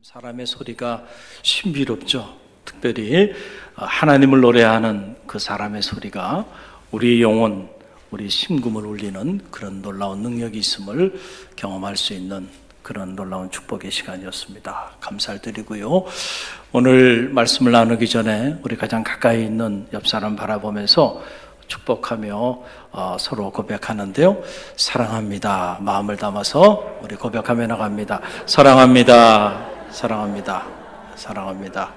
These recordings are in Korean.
사람의 소리가 신비롭죠. 특별히 하나님을 노래하는 그 사람의 소리가 우리의 영혼, 우리 심금을 울리는 그런 놀라운 능력이 있음을 경험할 수 있는 그런 놀라운 축복의 시간이었습니다. 감사를 드리고요. 오늘 말씀을 나누기 전에 우리 가장 가까이 있는 옆 사람 바라보면서 축복하며 서로 고백하는데요. 사랑합니다. 마음을 담아서 우리 고백하며 나갑니다. 사랑합니다. 사랑합니다. 사랑합니다.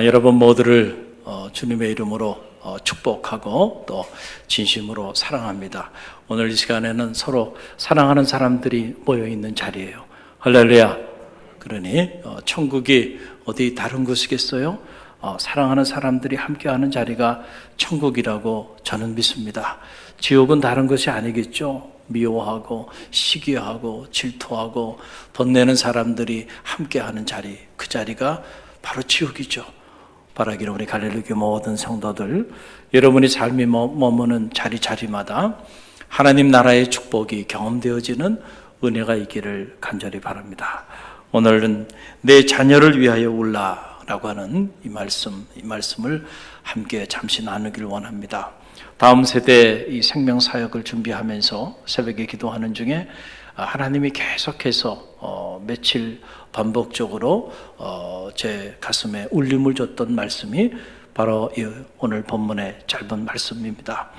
여러분 모두를 주님의 이름으로 축복하고 또 진심으로 사랑합니다. 오늘 이 시간에는 서로 사랑하는 사람들이 모여있는 자리예요. 할렐루야. 그러니 천국이 어디 다른 곳이겠어요? 사랑하는 사람들이 함께하는 자리가 천국이라고 저는 믿습니다. 지옥은 다른 것이 아니겠죠. 미워하고 시기하고 질투하고 돈 내는 사람들이 함께하는 자리, 그 자리가 바로 지옥이죠. 바라기를 우리 갈릴리 모든 성도들, 여러분이 삶이 머무는 자리마다 하나님 나라의 축복이 경험되어지는 은혜가 있기를 간절히 바랍니다. 오늘은 내 자녀를 위하여 울라라고 하는 이 말씀을 함께 잠시 나누기를 원합니다. 다음 세대 이 생명 사역을 준비하면서 새벽에 기도하는 중에 하나님이 계속해서 며칠 반복적으로 제 가슴에 울림을 줬던 말씀이 바로 오늘 본문의 짧은 말씀입니다.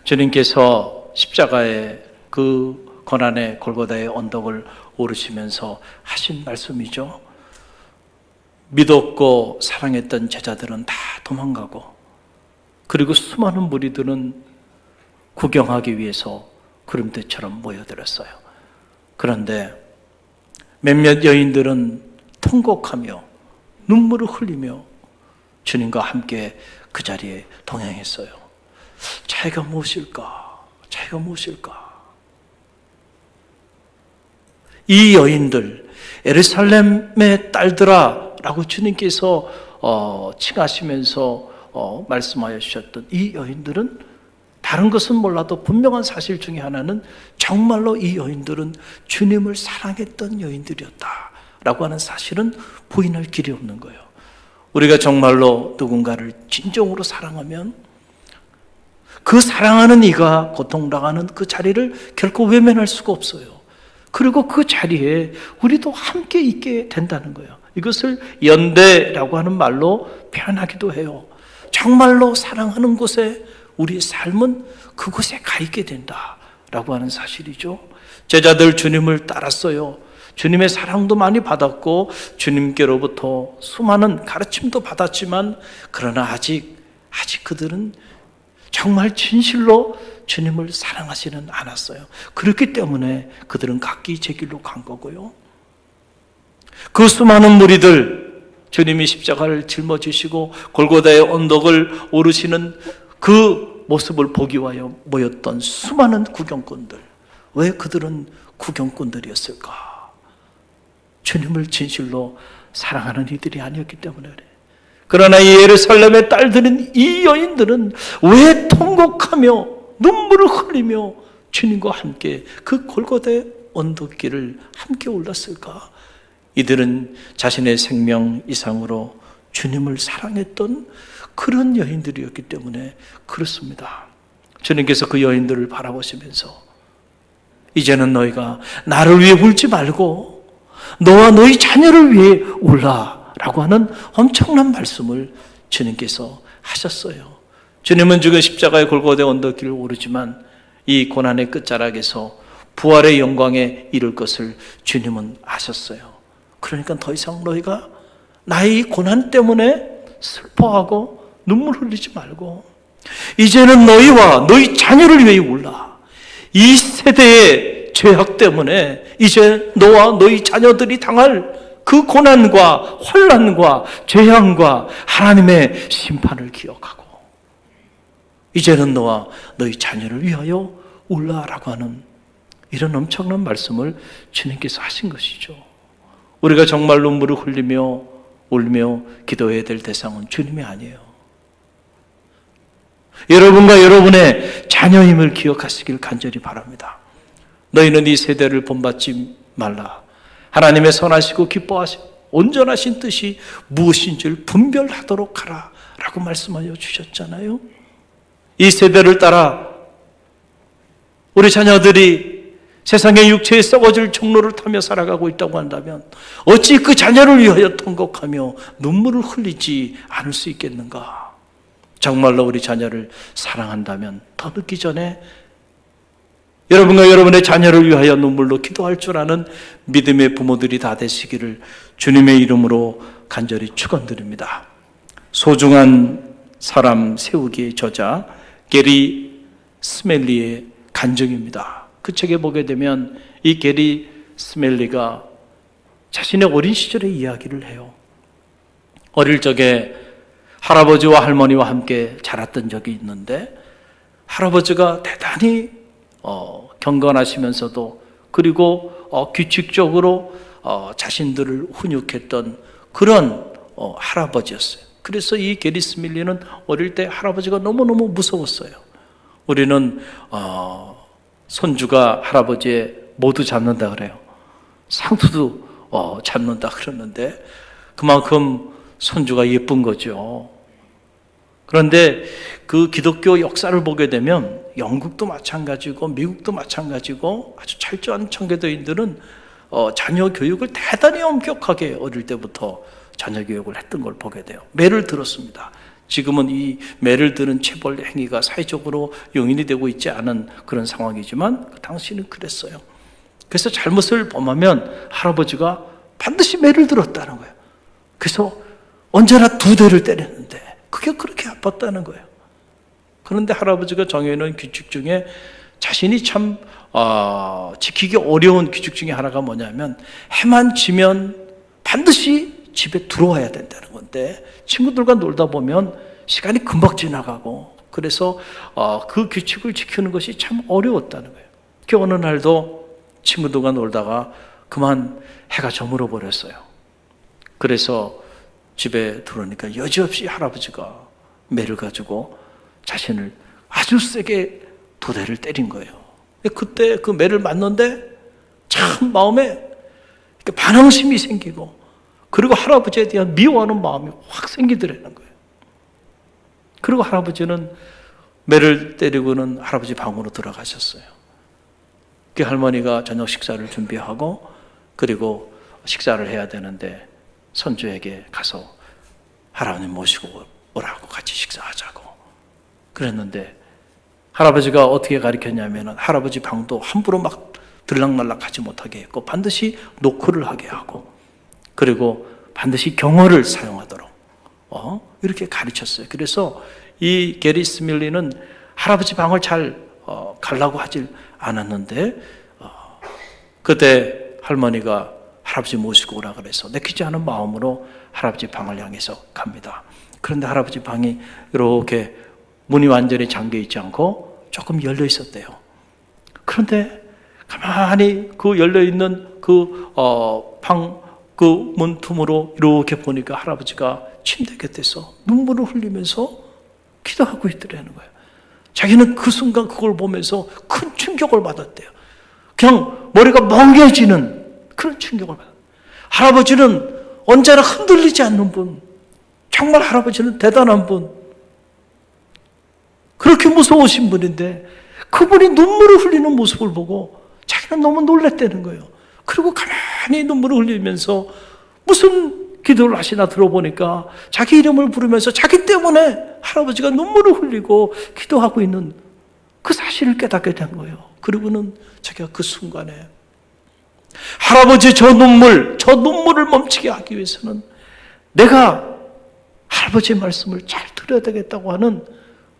주님께서 십자가의 그 고난의 골고다의 언덕을 오르시면서 하신 말씀이죠. 믿었고 사랑했던 제자들은 다 도망가고, 그리고 수많은 무리들은 구경하기 위해서 구름대처럼 모여들었어요. 그런데 몇몇 여인들은 통곡하며 눈물을 흘리며 주님과 함께 그 자리에 동행했어요. 차이가 무엇일까? 차이가 무엇일까? 이 여인들, 예루살렘의 딸들아 라고 주님께서 칭하시면서 말씀하여 주셨던 이 여인들은 다른 것은 몰라도 분명한 사실 중에 하나는 정말로 이 여인들은 주님을 사랑했던 여인들이었다라고 하는 사실은 부인할 길이 없는 거예요. 우리가 정말로 누군가를 진정으로 사랑하면 그 사랑하는 이가 고통당하는 그 자리를 결코 외면할 수가 없어요. 그리고 그 자리에 우리도 함께 있게 된다는 거예요. 이것을 연대라고 하는 말로 표현하기도 해요. 정말로 사랑하는 곳에 우리의 삶은 그곳에 가 있게 된다라고 하는 사실이죠. 제자들 주님을 따랐어요. 주님의 사랑도 많이 받았고 주님께로부터 수많은 가르침도 받았지만, 그러나 아직 그들은 정말 진실로 주님을 사랑하지는 않았어요. 그렇기 때문에 그들은 각기 제 길로 간 거고요. 그 수많은 무리들, 주님이 십자가를 짊어지시고 골고다의 언덕을 오르시는 그 모습을 보기 위하여 모였던 수많은 구경꾼들, 왜 그들은 구경꾼들이었을까? 주님을 진실로 사랑하는 이들이 아니었기 때문에 그래. 그러나 이 예루살렘의 딸들은, 이 여인들은 왜 통곡하며 눈물을 흘리며 주님과 함께 그 골고다의 언덕길을 함께 올랐을까? 이들은 자신의 생명 이상으로 주님을 사랑했던 그런 여인들이었기 때문에 그렇습니다. 주님께서 그 여인들을 바라보시면서 이제는 너희가 나를 위해 울지 말고 너와 너희 자녀를 위해 울라라고 하는 엄청난 말씀을 주님께서 하셨어요. 주님은 지금 십자가의 골고다의 언덕길을 오르지만 이 고난의 끝자락에서 부활의 영광에 이를 것을 주님은 아셨어요. 그러니까 더 이상 너희가 나의 고난 때문에 슬퍼하고 눈물 흘리지 말고 이제는 너희와 너희 자녀를 위해 울라. 이 세대의 죄악 때문에 이제 너와 너희 자녀들이 당할 그 고난과 환난과 재앙과 하나님의 심판을 기억하고 이제는 너와 너희 자녀를 위하여 울라라고 하는 이런 엄청난 말씀을 주님께서 하신 것이죠. 우리가 정말 눈물을 흘리며 울며 기도해야 될 대상은 주님이 아니에요. 여러분과 여러분의 자녀임을 기억하시길 간절히 바랍니다. 너희는 이 세대를 본받지 말라. 하나님의 선하시고 기뻐하시고 온전하신 뜻이 무엇인지를 분별하도록 하라 라고 말씀하여 주셨잖아요. 이 세대를 따라 우리 자녀들이 세상의 육체에 썩어질 종로를 타며 살아가고 있다고 한다면 어찌 그 자녀를 위하여 통곡하며 눈물을 흘리지 않을 수 있겠는가? 정말로 우리 자녀를 사랑한다면 더 늦기 전에 여러분과 여러분의 자녀를 위하여 눈물로 기도할 줄 아는 믿음의 부모들이 다 되시기를 주님의 이름으로 간절히 축원드립니다. 소중한 사람 세우기의 저자 게리 스멜리의 간증입니다. 그 책에 보게 되면 이 게리 스멜리가 자신의 어린 시절의 이야기를 해요. 어릴 적에 할아버지와 할머니와 함께 자랐던 적이 있는데 할아버지가 대단히 경건하시면서도 그리고 규칙적으로 자신들을 훈육했던 그런 할아버지였어요. 그래서 이 게리 스멜리는 어릴 때 할아버지가 너무너무 무서웠어요. 우리는 손주가 할아버지의 모두 잡는다 그래요. 상투도 잡는다 그러는데 그만큼 손주가 예쁜 거죠. 그런데 그 기독교 역사를 보게 되면 영국도 마찬가지고 미국도 마찬가지고 아주 철저한 청교도인들은 자녀 교육을 대단히 엄격하게 어릴 때부터 자녀 교육을 했던 걸 보게 돼요. 매를 들었습니다. 지금은 이 매를 드는 체벌 행위가 사회적으로 용인이 되고 있지 않은 그런 상황이지만 그 당시는 그랬어요. 그래서 잘못을 범하면 할아버지가 반드시 매를 들었다는 거예요. 그래서 언제나 2대를 때렸는데 그게 그렇게 아팠다는 거예요. 그런데 할아버지가 정해놓은 규칙 중에 자신이 참 지키기 어려운 규칙 중에 하나가 뭐냐면 해만 지면 반드시 집에 들어와야 된다는 건데 친구들과 놀다 보면 시간이 금방 지나가고 그래서 그 규칙을 지키는 것이 참 어려웠다는 거예요. 그 어느 날도 친구들과 놀다가 그만 해가 저물어 버렸어요. 그래서 집에 들어오니까 여지없이 할아버지가 매를 가지고 자신을 아주 세게 2대를 때린 거예요. 그때 그 매를 맞는데 참 마음에 반항심이 생기고 그리고 할아버지에 대한 미워하는 마음이 확 생기더라는 거예요. 그리고 할아버지는 매를 때리고는 할아버지 방으로 들어가셨어요. 그 할머니가 저녁 식사를 준비하고 그리고 식사를 해야 되는데 손주에게 가서 할아버님 모시고 오라고 같이 식사하자고 그랬는데 할아버지가 어떻게 가르쳤냐면 할아버지 방도 함부로 막 들락날락 하지 못하게 했고 반드시 노크를 하게 하고 그리고 반드시 경어를 사용하도록 이렇게 가르쳤어요. 그래서 이 게리 스멜리는 할아버지 방을 잘 가려고 하질 않았는데 그때 할머니가 할아버지 모시고 오라 그래서 내키지 않은 마음으로 할아버지 방을 향해서 갑니다. 그런데 할아버지 방이 이렇게 문이 완전히 잠겨 있지 않고 조금 열려 있었대요. 그런데 가만히 그 열려 있는 그 방 그 문틈으로 이렇게 보니까 할아버지가 침대 곁에서 눈물을 흘리면서 기도하고 있더라는 거예요. 자기는 그 순간 그걸 보면서 큰 충격을 받았대요. 그냥 머리가 멍해지는 그런 충격을 받았대요. 할아버지는 언제나 흔들리지 않는 분, 정말 할아버지는 대단한 분, 그렇게 무서우신 분인데 그분이 눈물을 흘리는 모습을 보고 자기는 너무 놀랐다는 거예요. 그리고 가만히 눈물을 흘리면서 무슨 기도를 하시나 들어보니까 자기 이름을 부르면서 자기 때문에 할아버지가 눈물을 흘리고 기도하고 있는 그 사실을 깨닫게 된 거예요. 그리고는 자기가 그 순간에 할아버지 저 눈물을 멈추게 하기 위해서는 내가 할아버지의 말씀을 잘 들어야 되겠다고 하는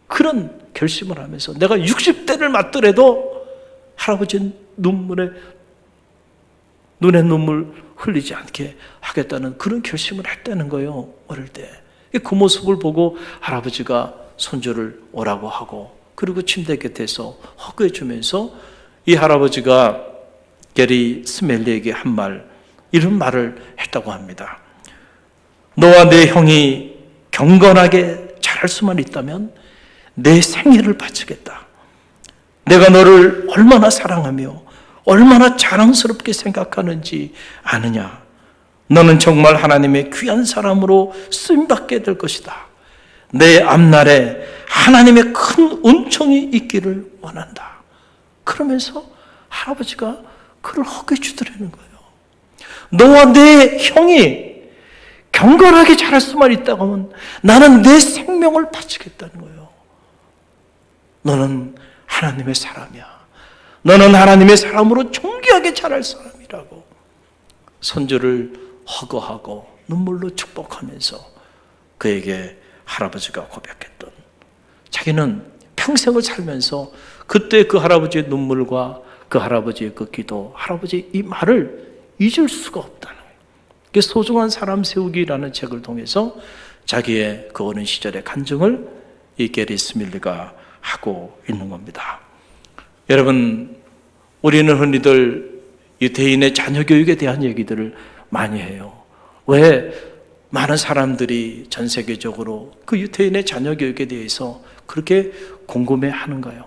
그런 결심을 하면서 내가 60대를 맞더라도 할아버지 눈에 눈물 흘리지 않게 하겠다는 그런 결심을 했다는 거예요. 어릴 때. 그 모습을 보고 할아버지가 손주를 오라고 하고 그리고 침대 곁에서 허구해 주면서 이 할아버지가 게리 스멜리에게 한 말, 이런 말을 했다고 합니다. 너와 내 형이 경건하게 자랄 수만 있다면 내 생애를 바치겠다. 내가 너를 얼마나 사랑하며 얼마나 자랑스럽게 생각하는지 아느냐? 너는 정말 하나님의 귀한 사람으로 쓰임받게 될 것이다. 내 앞날에 하나님의 큰 은총이 있기를 원한다. 그러면서 할아버지가 그를 허게 주더라는 거예요. 너와 내 형이 경건하게 자랄 수만 있다고 하면 나는 내 생명을 바치겠다는 거예요. 너는 하나님의 사람이야. 너는 하나님의 사람으로 존귀하게 자랄 사람이라고 손주를 허거하고 눈물로 축복하면서 그에게 할아버지가 고백했던, 자기는 평생을 살면서 그때 그 할아버지의 눈물과 그 할아버지의 그 기도, 할아버지의 이 말을 잊을 수가 없다는 거예요. 그 소중한 사람 세우기라는 책을 통해서 자기의 그 어린 시절의 간증을 이 게리 스밀리가 하고 있는 겁니다. 여러분, 우리는 흔히들 유대인의 자녀 교육에 대한 얘기들을 많이 해요. 왜 많은 사람들이 전 세계적으로 그 유대인의 자녀 교육에 대해서 그렇게 궁금해하는가요?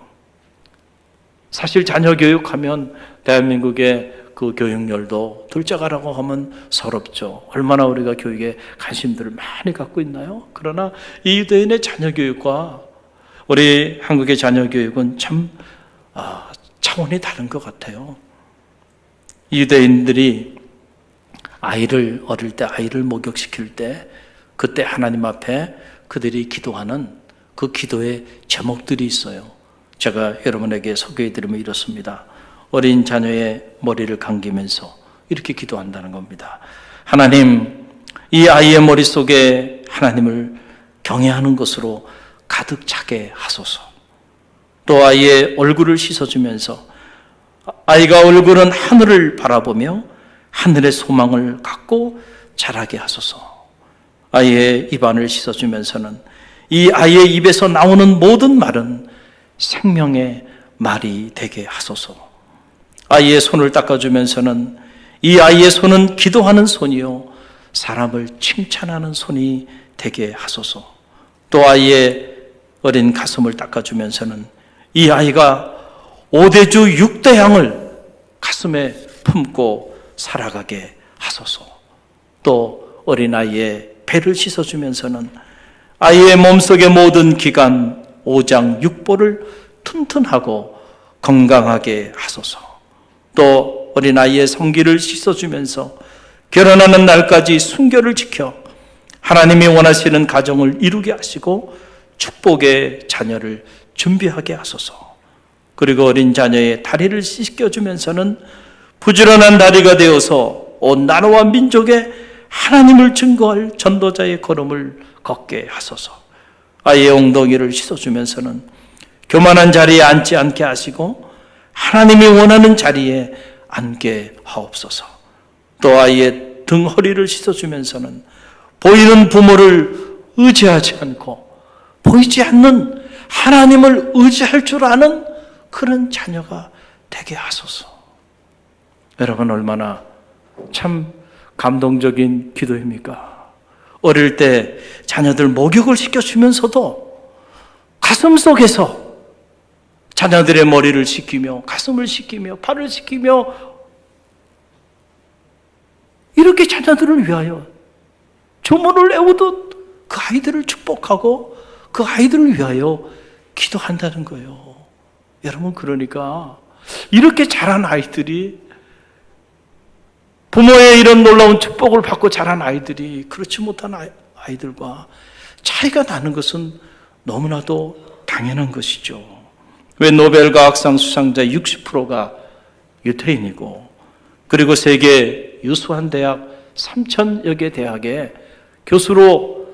사실 자녀 교육하면 대한민국의 그 교육열도 둘째가라고 하면 서럽죠. 얼마나 우리가 교육에 관심들을 많이 갖고 있나요? 그러나 이 유대인의 자녀 교육과 우리 한국의 자녀 교육은 참 차원이 다른 것 같아요. 유대인들이 아이를 어릴 때 아이를 목욕시킬 때 그때 하나님 앞에 그들이 기도하는 그 기도의 제목들이 있어요. 제가 여러분에게 소개해드리면 이렇습니다. 어린 자녀의 머리를 감기면서 이렇게 기도한다는 겁니다. 하나님, 이 아이의 머릿속에 하나님을 경외하는 것으로 가득 차게 하소서. 또 아이의 얼굴을 씻어주면서 아이가 얼굴은 하늘을 바라보며 하늘의 소망을 갖고 자라게 하소서. 아이의 입안을 씻어주면서는 이 아이의 입에서 나오는 모든 말은 생명의 말이 되게 하소서. 아이의 손을 닦아주면서는 이 아이의 손은 기도하는 손이요 사람을 칭찬하는 손이 되게 하소서. 또 아이의 어린 가슴을 닦아주면서는 이 아이가 5대주 6대양을 가슴에 품고 살아가게 하소서. 또 어린아이의 배를 씻어주면서는 아이의 몸속의 모든 기관 5장 6보를 튼튼하고 건강하게 하소서. 또 어린아이의 성기를 씻어주면서 결혼하는 날까지 순결을 지켜 하나님이 원하시는 가정을 이루게 하시고 축복의 자녀를 준비하게 하소서. 그리고 어린 자녀의 다리를 씻겨주면서는 부지런한 다리가 되어서 온 나라와 민족에 하나님을 증거할 전도자의 걸음을 걷게 하소서. 아이의 엉덩이를 씻어주면서는 교만한 자리에 앉지 않게 하시고 하나님이 원하는 자리에 앉게 하옵소서. 또 아이의 등 허리를 씻어주면서는 보이는 부모를 의지하지 않고 보이지 않는 하나님을 의지할 줄 아는 그런 자녀가 되게 하소서. 여러분, 얼마나 참 감동적인 기도입니까? 어릴 때 자녀들 목욕을 시켜주면서도 가슴 속에서 자녀들의 머리를 씻기며 가슴을 씻기며 팔을 씻기며 이렇게 자녀들을 위하여 조문을 외우듯 그 아이들을 축복하고 그 아이들을 위하여 기도한다는 거예요. 여러분, 그러니까 이렇게 자란 아이들이, 부모의 이런 놀라운 축복을 받고 자란 아이들이 그렇지 못한 아이들과 차이가 나는 것은 너무나도 당연한 것이죠. 왜 노벨 과학상 수상자 60%가 유태인이고, 그리고 세계 유수한 대학 3,000여 개 대학의 교수로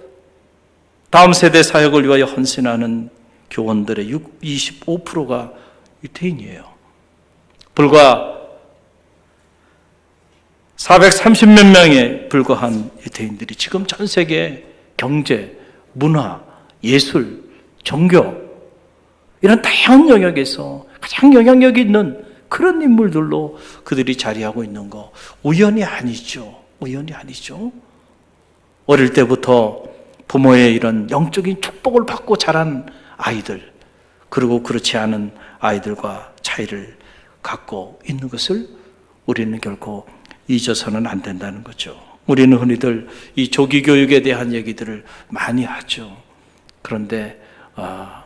다음 세대 사역을 위하여 헌신하는 교원들의 25%가 유태인이에요. 불과 430몇 명에 불과한 유태인들이 지금 전 세계 경제, 문화, 예술, 종교 이런 다양한 영역에서 가장 영향력 있는 그런 인물들로 그들이 자리하고 있는 거 우연이 아니죠. 우연이 아니죠. 어릴 때부터 부모의 이런 영적인 축복을 받고 자란 아이들, 그리고 그렇지 않은 아이들과 차이를 갖고 있는 것을 우리는 결코 잊어서는 안 된다는 거죠. 우리는 흔히들 이 조기 교육에 대한 얘기들을 많이 하죠. 그런데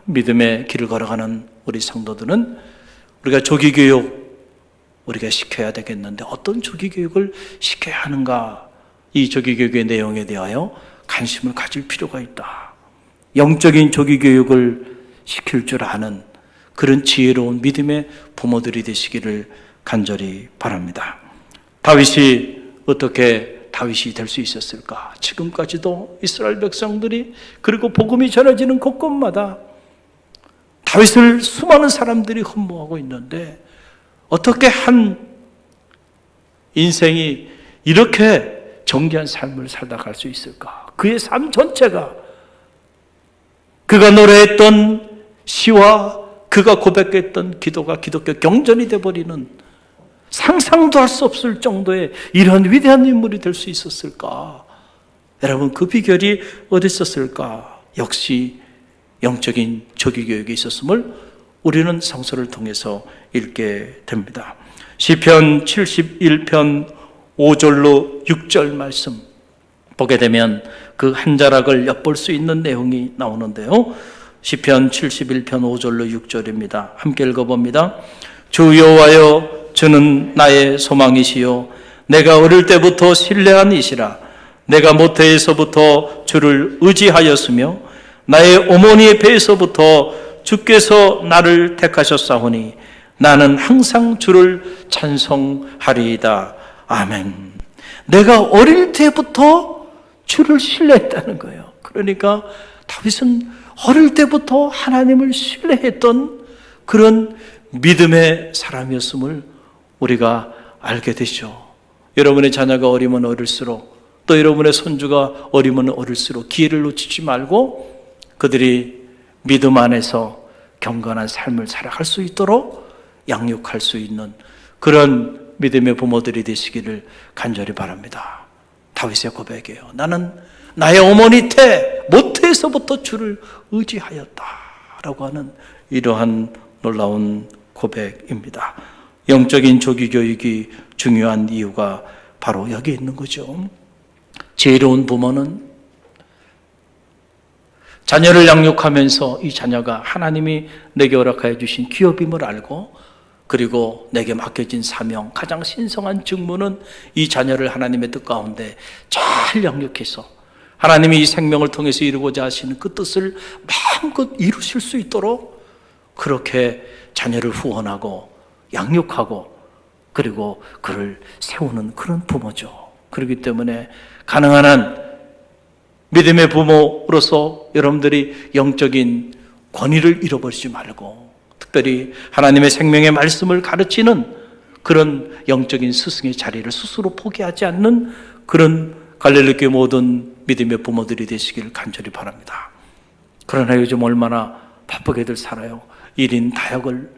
믿음의 길을 걸어가는 우리 성도들은 우리가 조기 교육 우리가 시켜야 되겠는데 어떤 조기 교육을 시켜야 하는가? 이 조기 교육의 내용에 대하여 관심을 가질 필요가 있다. 영적인 조기 교육을 시킬 줄 아는 그런 지혜로운 믿음의 부모들이 되시기를 간절히 바랍니다. 다윗이 어떻게 다윗이 될 수 있었을까? 지금까지도 이스라엘 백성들이 그리고 복음이 전해지는 곳곳마다 다윗을 수많은 사람들이 흠모하고 있는데 어떻게 한 인생이 이렇게 정귀한 삶을 살다 갈 수 있을까? 그의 삶 전체가 그가 노래했던 시와 그가 고백했던 기도가 기독교 경전이 되어버리는 상상도 할 수 없을 정도의 이런 위대한 인물이 될 수 있었을까? 여러분, 그 비결이 어디 있었을까? 역시 영적인 조기 교육이 있었음을 우리는 성서를 통해서 읽게 됩니다. 시편 71편 5절로 6절 말씀 보게 되면 그 한 자락을 엿볼 수 있는 내용이 나오는데요. 시편 71편 5절로 6절입니다. 함께 읽어봅니다. 주 여호와여, 주는 나의 소망이시요 내가 어릴 때부터 신뢰한 이시라. 내가 모태에서부터 주를 의지하였으며 나의 어머니의 배에서부터 주께서 나를 택하셨사오니 나는 항상 주를 찬송하리이다. 아멘. 내가 어릴 때부터 주를 신뢰했다는 거예요. 그러니까 다윗은 어릴 때부터 하나님을 신뢰했던 그런 믿음의 사람이었음을 우리가 알게 되죠. 여러분의 자녀가 어리면 어릴수록 또 여러분의 손주가 어리면 어릴수록 기회를 놓치지 말고 그들이 믿음 안에서 경건한 삶을 살아갈 수 있도록 양육할 수 있는 그런 믿음의 부모들이 되시기를 간절히 바랍니다. 다윗의 고백이에요. 나는 나의 어머니 모태에서부터 주를 의지하였다라고 하는 이러한 놀라운 고백입니다. 영적인 조기 교육이 중요한 이유가 바로 여기 있는 거죠. 지혜로운 부모는 자녀를 양육하면서 이 자녀가 하나님이 내게 허락하여 주신 기업임을 알고 그리고 내게 맡겨진 사명, 가장 신성한 직무는 이 자녀를 하나님의 뜻 가운데 잘 양육해서 하나님이 이 생명을 통해서 이루고자 하시는 그 뜻을 마음껏 이루실 수 있도록 그렇게 자녀를 후원하고 양육하고 그리고 그를 세우는 그런 부모죠. 그렇기 때문에 가능한 한 믿음의 부모로서 여러분들이 영적인 권위를 잃어버리지 말고 특별히 하나님의 생명의 말씀을 가르치는 그런 영적인 스승의 자리를 스스로 포기하지 않는 그런 갈릴리 교회 모든 믿음의 부모들이 되시기를 간절히 바랍니다. 그러나 요즘 얼마나 바쁘게들 살아요. 1인 다역을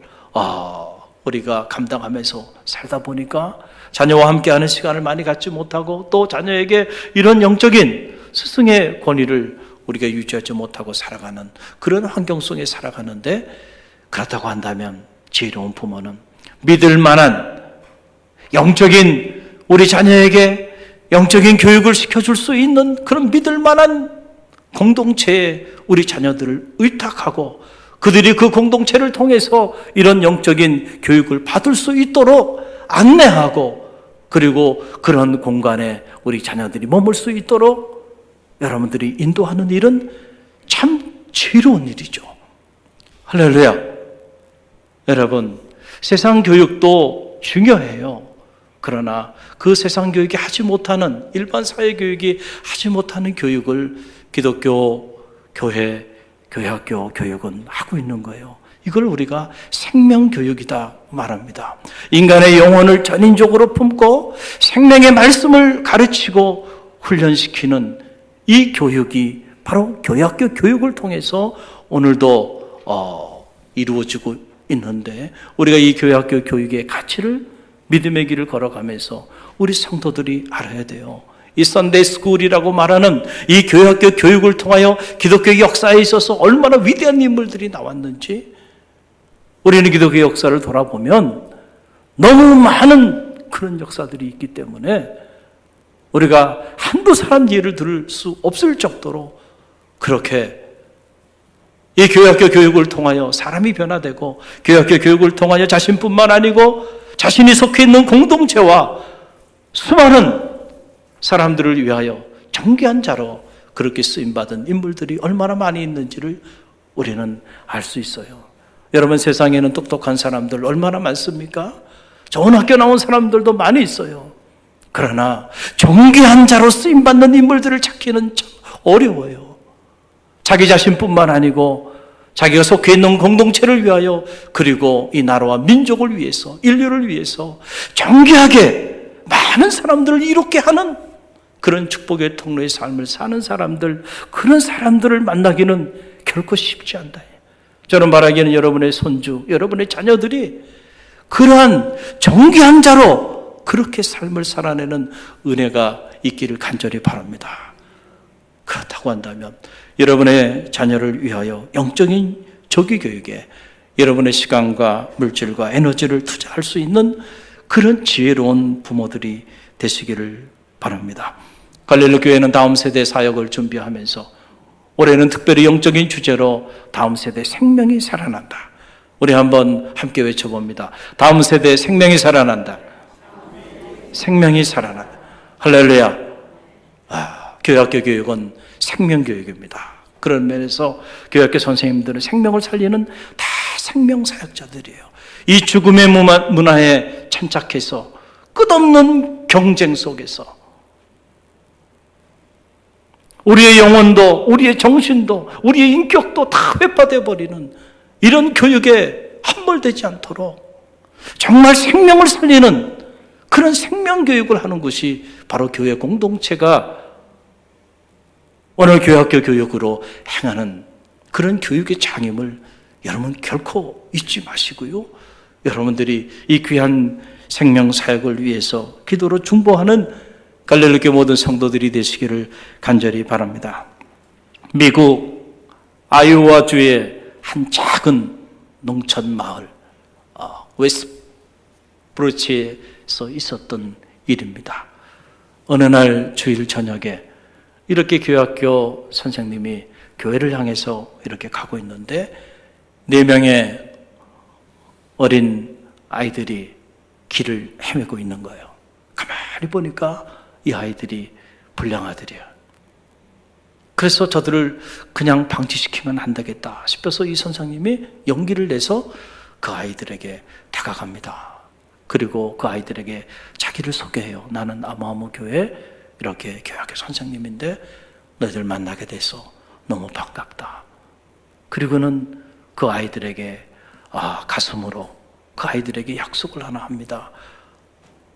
우리가 감당하면서 살다 보니까 자녀와 함께하는 시간을 많이 갖지 못하고 또 자녀에게 이런 영적인 스승의 권위를 우리가 유지하지 못하고 살아가는 그런 환경 속에 살아가는데 그렇다고 한다면 지혜로운 부모는 믿을 만한 영적인 우리 자녀에게 영적인 교육을 시켜줄 수 있는 그런 믿을 만한 공동체에 우리 자녀들을 의탁하고 그들이 그 공동체를 통해서 이런 영적인 교육을 받을 수 있도록 안내하고 그리고 그런 공간에 우리 자녀들이 머물 수 있도록 여러분들이 인도하는 일은 참 지혜로운 일이죠. 할렐루야. 여러분, 세상 교육도 중요해요. 그러나 그 세상 교육이 하지 못하는 일반 사회 교육이 하지 못하는 교육을 기독교 교회, 교회학교 교육은 하고 있는 거예요. 이걸 우리가 생명교육이다 말합니다. 인간의 영혼을 전인적으로 품고 생명의 말씀을 가르치고 훈련시키는 이 교육이 바로 교회학교 교육을 통해서 오늘도 이루어지고 있는데 우리가 이 교회학교 교육의 가치를 믿음의 길을 걸어가면서 우리 성도들이 알아야 돼요. 이 선데이 스쿨이라고 말하는 이 교회학교 교육을 통하여 기독교 역사에 있어서 얼마나 위대한 인물들이 나왔는지 우리는 기독교 역사를 돌아보면 너무 많은 그런 역사들이 있기 때문에 우리가 한두 사람 예를 들을 수 없을 정도로 그렇게 이 교회학교 교육을 통하여 사람이 변화되고, 교회학교 교육을 통하여 자신뿐만 아니고 자신이 속해 있는 공동체와 수많은 사람들을 위하여 정귀한 자로 그렇게 쓰임받은 인물들이 얼마나 많이 있는지를 우리는 알 수 있어요. 여러분, 세상에는 똑똑한 사람들 얼마나 많습니까? 좋은 학교 나온 사람들도 많이 있어요. 그러나 정귀한 자로 쓰임받는 인물들을 찾기는 참 어려워요. 자기 자신뿐만 아니고 자기가 속해 있는 공동체를 위하여, 그리고 이 나라와 민족을 위해서, 인류를 위해서 정귀하게 많은 사람들을 이롭게 하는 그런 축복의 통로의 삶을 사는 사람들, 그런 사람들을 만나기는 결코 쉽지 않다. 저는 말하기는 여러분의 손주, 여러분의 자녀들이 그러한 정귀한 자로 그렇게 삶을 살아내는 은혜가 있기를 간절히 바랍니다. 그렇다고 한다면 여러분의 자녀를 위하여 영적인 조기 교육에 여러분의 시간과 물질과 에너지를 투자할 수 있는 그런 지혜로운 부모들이 되시기를 바랍니다. 갈릴리 교회는 다음 세대 사역을 준비하면서 올해는 특별히 영적인 주제로 다음 세대 생명이 살아난다. 우리 한번 함께 외쳐봅니다. 다음 세대 생명이 살아난다. 생명이 살아난다. 할렐루야. 교회학교 교육은 생명교육입니다. 그런 면에서 교회학교 선생님들은 생명을 살리는 다 생명사역자들이에요. 이 죽음의 문화에 참착해서 끝없는 경쟁 속에서 우리의 영혼도, 우리의 정신도, 우리의 인격도 다 회파되어 버리는 이런 교육에 함몰되지 않도록 정말 생명을 살리는 그런 생명교육을 하는 것이 바로 교회 공동체가 오늘 교회학교 교육으로 행하는 그런 교육의 장임을 여러분 결코 잊지 마시고요. 여러분들이 이 귀한 생명 사역을 위해서 기도로 중보하는 갈릴리 교회 모든 성도들이 되시기를 간절히 바랍니다. 미국 아이오와주의 한 작은 농촌 마을 웨스트브루치에서 있었던 일입니다. 어느 날 주일 저녁에 이렇게 교회학교 선생님이 교회를 향해서 이렇게 가고 있는데 4명의 어린 아이들이 길을 헤매고 있는 거예요. 가만히 보니까 이 아이들이 불량아들이에요. 그래서 저들을 그냥 방치시키면 안 되겠다 싶어서 이 선생님이 용기를 내서 그 아이들에게 다가갑니다. 그리고 그 아이들에게 자기를 소개해요. 나는 아무아무 교회 이렇게 교회학교 선생님인데 너희들 만나게 돼서 너무 반갑다. 그리고는 그 아이들에게 가슴으로 그 아이들에게 약속을 하나 합니다.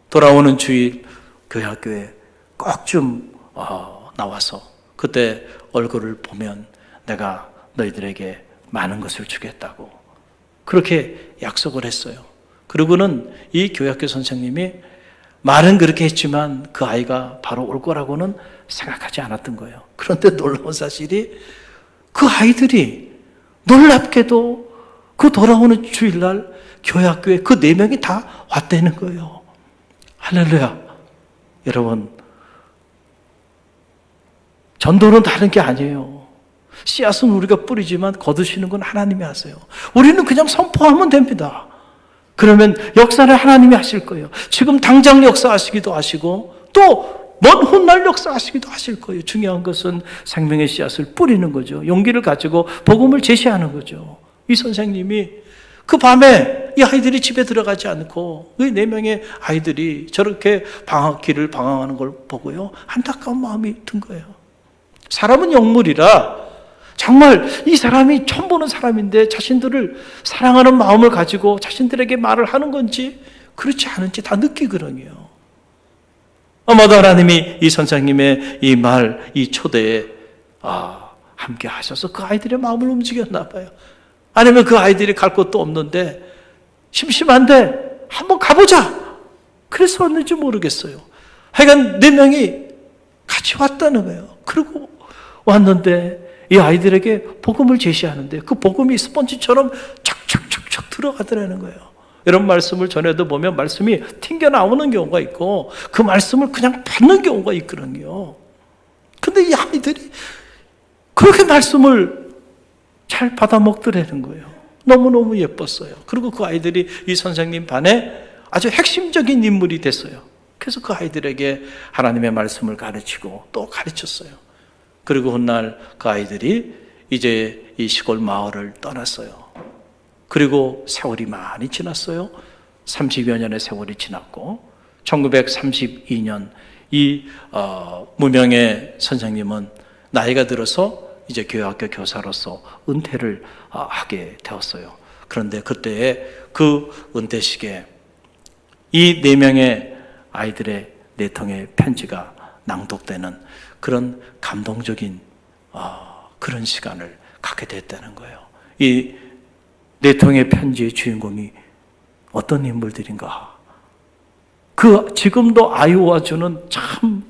돌아오는 주일 교회학교에 꼭 좀 나와서 그때 얼굴을 보면 내가 너희들에게 많은 것을 주겠다고 그렇게 약속을 했어요. 그리고는 이 교회학교 선생님이 말은 그렇게 했지만 그 아이가 바로 올 거라고는 생각하지 않았던 거예요. 그런데 놀라운 사실이 그 아이들이 놀랍게도 그 돌아오는 주일날 교회학교에 그 4명이 다 왔다는 거예요. 할렐루야. 여러분, 전도는 다른 게 아니에요. 씨앗은 우리가 뿌리지만 거두시는 건 하나님이 하세요. 우리는 그냥 선포하면 됩니다. 그러면 역사를 하나님이 하실 거예요. 지금 당장 역사하시기도 하시고 또 먼 훗날 역사하시기도 하실 거예요. 중요한 것은 생명의 씨앗을 뿌리는 거죠. 용기를 가지고 복음을 제시하는 거죠. 이 선생님이 그 밤에 이 아이들이 집에 들어가지 않고 그 4명의 아이들이 저렇게 길을 방황하는 걸 보고요, 안타까운 마음이 든 거예요. 사람은 영물이라 정말 이 사람이 처음 보는 사람인데 자신들을 사랑하는 마음을 가지고 자신들에게 말을 하는 건지 그렇지 않은지 다 느끼거든요. 아마도 하나님이 이 선생님의 이 말, 이 초대에 함께 하셔서 그 아이들의 마음을 움직였나 봐요. 아니면 그 아이들이 갈 곳도 없는데 심심한데 한번 가보자 그래서 왔는지 모르겠어요. 하여간 4명이 같이 왔다는 거예요. 그리고 왔는데 이 아이들에게 복음을 제시하는데 그 복음이 스펀지처럼 척척척척 들어가더라는 거예요. 이런 말씀을 전해도 보면 말씀이 튕겨나오는 경우가 있고 그 말씀을 그냥 받는 경우가 있거든요. 근데 이 아이들이 그렇게 말씀을 잘 받아먹더라는 거예요. 너무너무 예뻤어요. 그리고 그 아이들이 이 선생님 반에 아주 핵심적인 인물이 됐어요. 그래서 그 아이들에게 하나님의 말씀을 가르치고 또 가르쳤어요. 그리고 훗날 그 아이들이 이제 이 시골 마을을 떠났어요. 그리고 세월이 많이 지났어요. 30여 년의 세월이 지났고 1932년 이 무명의 선생님은 나이가 들어서 이제 교회학교 교사로서 은퇴를 하게 되었어요. 그런데 그때의 그 은퇴식에 이 4명의 아이들의 4통의 편지가 낭독되는 그런 감동적인 그런 시간을 갖게 됐다는 거예요. 이 4통의 편지의 주인공이 어떤 인물들인가? 지금도 아이오와주는 참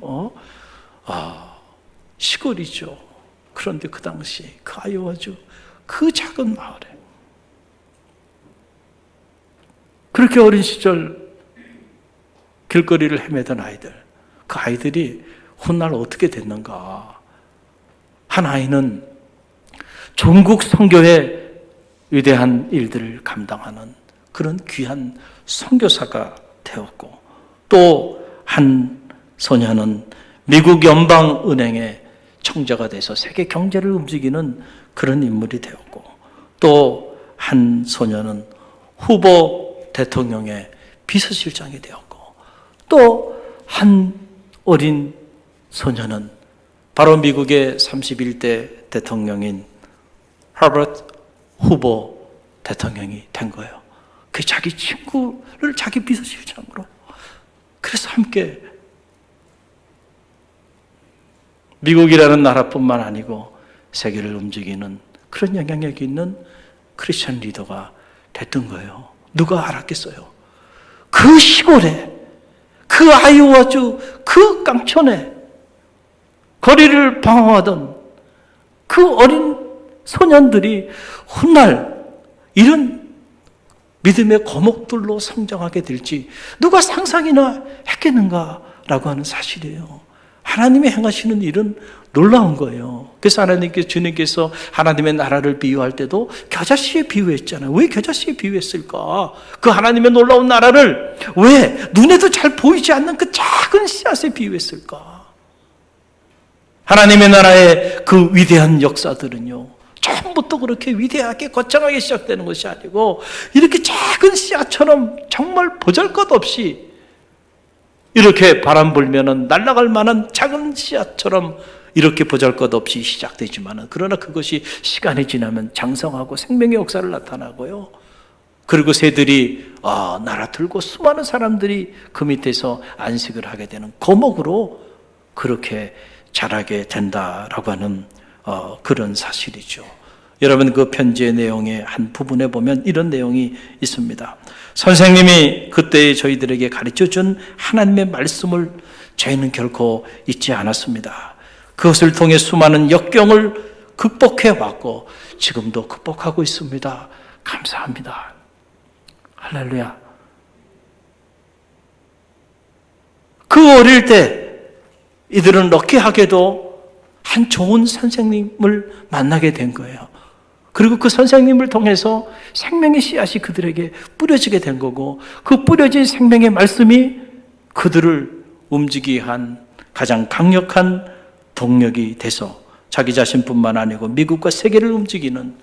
시골이죠. 그런데 그 당시 그 아이오와주 그 작은 마을에 그렇게 어린 시절 길거리를 헤매던 아이들, 그 아이들이 훗날 어떻게 됐는가? 한 아이는 전국 선교의 위대한 일들을 감당하는 그런 귀한 선교사가 되었고, 또 한 소녀는 미국 연방은행의 청자가 돼서 세계 경제를 움직이는 그런 인물이 되었고, 또 한 소녀는 후보 대통령의 비서실장이 되었고, 또 한 어린 소녀는 바로 미국의 31대 대통령인 하버드 후보 대통령이 된 거예요. 그 자기 친구를 자기 비서실장으로. 그래서 함께 미국이라는 나라뿐만 아니고 세계를 움직이는 그런 영향력이 있는 크리스천 리더가 됐던 거예요. 누가 알았겠어요? 그 시골에, 그 아이오와주 그 깡촌에 거리를 방황하던 그 어린 소년들이 훗날 이런 믿음의 거목들로 성장하게 될지 누가 상상이나 했겠는가라고 하는 사실이에요. 하나님이 행하시는 일은 놀라운 거예요. 그래서 주님께서 하나님의 나라를 비유할 때도 겨자씨에 비유했잖아요. 왜 겨자씨에 비유했을까? 그 하나님의 놀라운 나라를 왜 눈에도 잘 보이지 않는 그 작은 씨앗에 비유했을까? 하나님의 나라의 그 위대한 역사들은요, 처음부터 그렇게 위대하게 거창하게 시작되는 것이 아니고 이렇게 작은 씨앗처럼 정말 보잘것없이 이렇게 바람 불면은 날아갈 만한 작은 씨앗처럼 이렇게 보잘것없이 시작되지만은, 그러나 그것이 시간이 지나면 장성하고 생명의 역사를 나타나고요. 그리고 새들이 날아 들고 수많은 사람들이 그 밑에서 안식을 하게 되는 거목으로 그렇게 자라게 된다라고 하는 그런 사실이죠. 여러분, 그 편지의 내용의 한 부분에 보면 이런 내용이 있습니다. 선생님이 그때 저희들에게 가르쳐준 하나님의 말씀을 저희는 결코 잊지 않았습니다. 그것을 통해 수많은 역경을 극복해 왔고 지금도 극복하고 있습니다. 감사합니다. 할렐루야. 그 어릴 때 이들은 럭키하게도 한 좋은 선생님을 만나게 된 거예요. 그리고 그 선생님을 통해서 생명의 씨앗이 그들에게 뿌려지게 된 거고, 그 뿌려진 생명의 말씀이 그들을 움직이게 한 가장 강력한 동력이 돼서 자기 자신뿐만 아니고 미국과 세계를 움직이는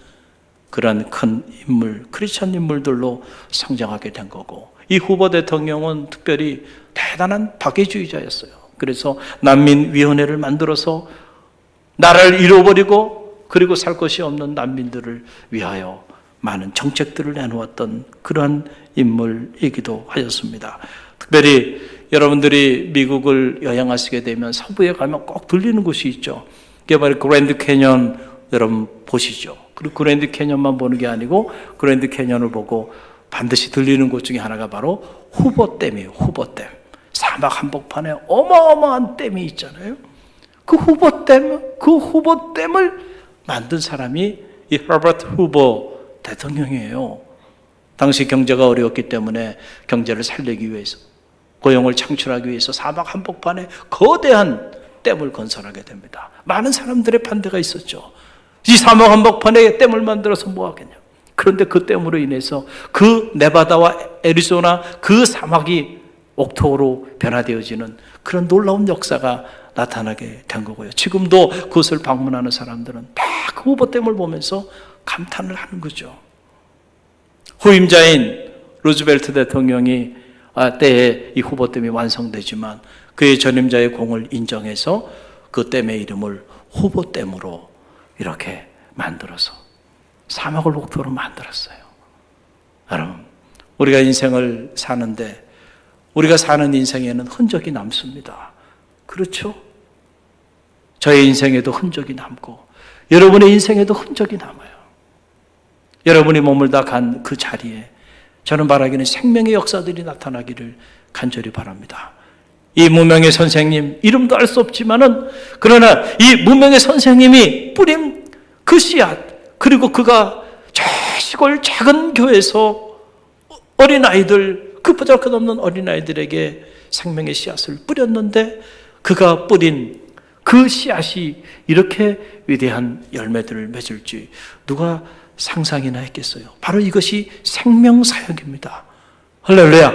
그러한 큰 인물, 크리스천 인물들로 성장하게 된 거고, 이 후보 대통령은 특별히 대단한 박애주의자였어요. 그래서 난민위원회를 만들어서 나라를 잃어버리고 그리고 살 곳이 없는 난민들을 위하여 많은 정책들을 내놓았던 그러한 인물이기도 하였습니다. 특별히 여러분들이 미국을 여행하시게 되면 서부에 가면 꼭 들리는 곳이 있죠. 그게 바로 그랜드 캐년, 여러분 보시죠. 그리고 그랜드 캐년만 보는 게 아니고 그랜드 캐년을 보고 반드시 들리는 곳 중에 하나가 바로 후보댐이에요. 후보댐. 사막 한복판에 어마어마한 댐이 있잖아요. 그 후보댐을 만든 사람이 이 허버트 후보 대통령이에요. 당시 경제가 어려웠기 때문에 경제를 살리기 위해서, 고용을 창출하기 위해서 사막 한복판에 거대한 댐을 건설하게 됩니다. 많은 사람들의 반대가 있었죠. 이 사막 한복판에 댐을 만들어서 뭐 하겠냐. 그런데 그 댐으로 인해서 그 네바다와 애리조나 그 사막이 옥토로 변화되어지는 그런 놀라운 역사가 나타나게 된 거고요. 지금도 그것을 방문하는 사람들은 다 그 후보댐을 보면서 감탄을 하는 거죠. 후임자인 루즈벨트 대통령이 때에 이 후보댐이 완성되지만 그의 전임자의 공을 인정해서 그 댐의 이름을 후보댐으로 이렇게 만들어서 사막을 옥토로 만들었어요. 여러분, 우리가 인생을 사는데 우리가 사는 인생에는 흔적이 남습니다. 그렇죠? 저의 인생에도 흔적이 남고 여러분의 인생에도 흔적이 남아요. 여러분이 머물다 간 그 자리에 저는 바라기는 생명의 역사들이 나타나기를 간절히 바랍니다. 이 무명의 선생님, 이름도 알 수 없지만은 그러나 이 무명의 선생님이 뿌린 그 씨앗, 그리고 그가 저 시골 작은 교회에서 어린아이들, 그 보잘것없는 어린아이들에게 생명의 씨앗을 뿌렸는데 그가 뿌린 그 씨앗이 이렇게 위대한 열매들을 맺을지 누가 상상이나 했겠어요. 바로 이것이 생명사역입니다. 할렐루야.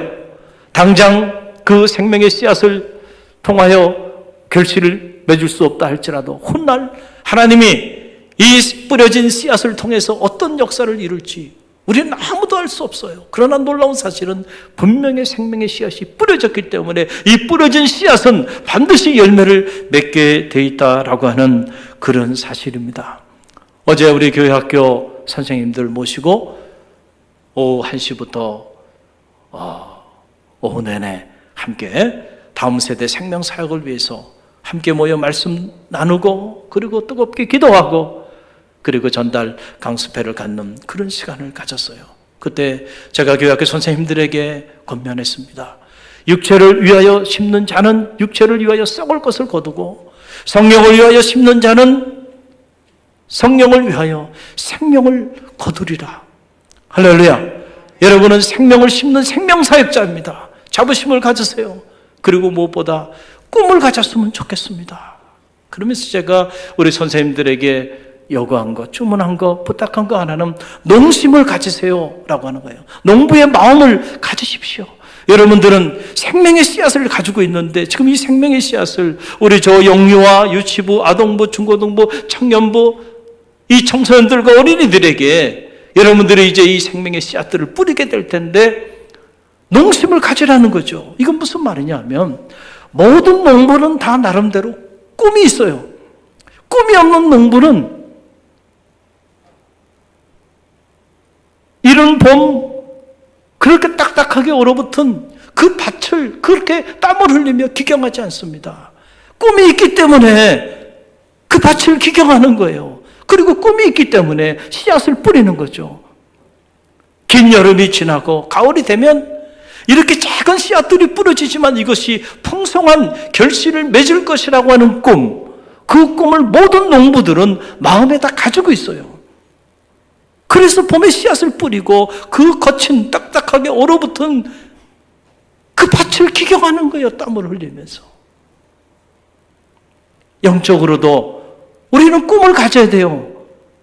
당장 그 생명의 씨앗을 통하여 결실을 맺을 수 없다 할지라도 훗날 하나님이 이 뿌려진 씨앗을 통해서 어떤 역사를 이룰지 우리는 아무도 알 수 없어요. 그러나 놀라운 사실은 분명히 생명의 씨앗이 뿌려졌기 때문에 이 뿌려진 씨앗은 반드시 열매를 맺게 돼 있다라고 하는 그런 사실입니다. 어제 우리 교회 학교 선생님들 모시고 오후 1시부터 오후 내내 함께 다음 세대 생명 사역을 위해서 함께 모여 말씀 나누고 그리고 뜨겁게 기도하고 그리고 전달 강습회를 갖는 그런 시간을 가졌어요. 그때 제가 교회 학교 선생님들에게 권면했습니다. 육체를 위하여 심는 자는 육체를 위하여 썩을 것을 거두고 성령을 위하여 심는 자는 성령을 위하여 생명을 거두리라. 할렐루야. 여러분은 생명을 심는 생명사역자입니다. 자부심을 가지세요. 그리고 무엇보다 꿈을 가졌으면 좋겠습니다. 그러면서 제가 우리 선생님들에게 요구한 거, 주문한 거, 부탁한 거 하나는 농심을 가지세요 라고 하는 거예요. 농부의 마음을 가지십시오. 여러분들은 생명의 씨앗을 가지고 있는데 지금 이 생명의 씨앗을 우리 저 영유아, 유치부, 아동부, 중고등부, 청년부 이 청소년들과 어린이들에게 여러분들이 이제 이 생명의 씨앗들을 뿌리게 될 텐데 농심을 가지라는 거죠. 이건 무슨 말이냐 하면 모든 농부는 다 나름대로 꿈이 있어요. 꿈이 없는 농부는 이른 봄 그렇게 딱딱하게 얼어붙은 그 밭을 그렇게 땀을 흘리며 기경하지 않습니다. 꿈이 있기 때문에 그 밭을 기경하는 거예요. 그리고 꿈이 있기 때문에 씨앗을 뿌리는 거죠. 긴 여름이 지나고 가을이 되면 이렇게 작은 씨앗들이 뿌려지지만 이것이 풍성한 결실을 맺을 것이라고 하는 꿈, 그 꿈을 모든 농부들은 마음에다 가지고 있어요. 그래서 봄에 씨앗을 뿌리고 그 거친 딱딱하게 얼어붙은 그 밭을 기경하는 거예요. 땀을 흘리면서. 영적으로도 우리는 꿈을 가져야 돼요.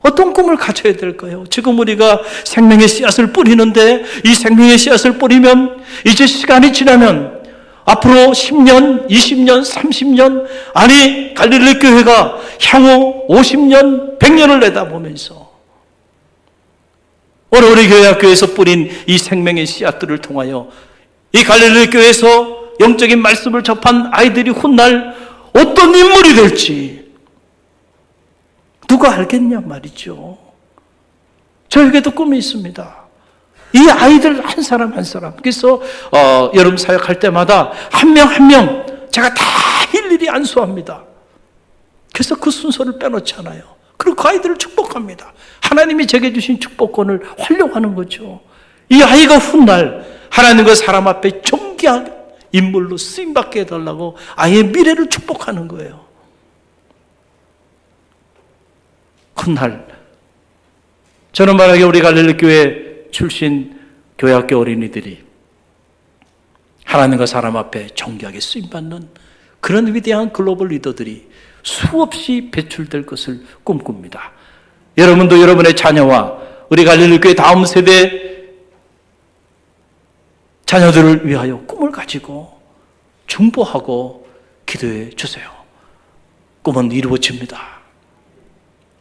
어떤 꿈을 가져야 될까요? 지금 우리가 생명의 씨앗을 뿌리는데 이 생명의 씨앗을 뿌리면 이제 시간이 지나면 앞으로 10년, 20년, 30년 아니 갈릴리 교회가 향후 50년, 100년을 내다보면서 오늘 우리 교회 학교에서 뿌린 이 생명의 씨앗들을 통하여 이 갈릴리 교회에서 영적인 말씀을 접한 아이들이 훗날 어떤 인물이 될지 누가 알겠냐 말이죠. 저에게도 꿈이 있습니다. 이 아이들 한 사람 한 사람. 그래서 여름 사역할 때마다 한 명 한 명 제가 다 일일이 안수합니다. 그래서 그 순서를 빼놓지 않아요. 그리고 그 아이들을 축복합니다. 하나님이 제게 주신 축복권을 활용하는 거죠. 이 아이가 훗날 하나님과 사람 앞에 존귀한 인물로 쓰임받게 해달라고 아이의 미래를 축복하는 거예요. 훗날 저는 만약에 우리 갈릴리 교회 출신 교회학교 어린이들이 하나님과 사람 앞에 존귀하게 쓰임받는 그런 위대한 글로벌 리더들이 수없이 배출될 것을 꿈꿉니다. 여러분도 여러분의 자녀와 우리 갈릴리 교회 다음 세대 자녀들을 위하여 꿈을 가지고 중보하고 기도해 주세요. 꿈은 이루어집니다.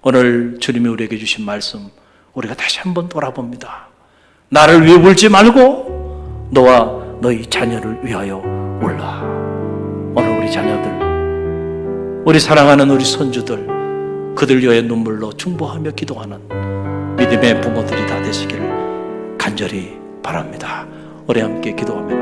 오늘 주님이 우리에게 주신 말씀 우리가 다시 한번 돌아봅니다. 나를 위해 울지 말고 너와 너희 자녀를 위하여 울라. 오늘 우리 자녀들, 우리 사랑하는 우리 손주들, 그들 위하여 눈물로 중보하며 기도하는 믿음의 부모들이 다 되시기를 간절히 바랍니다. 우리 함께 기도하며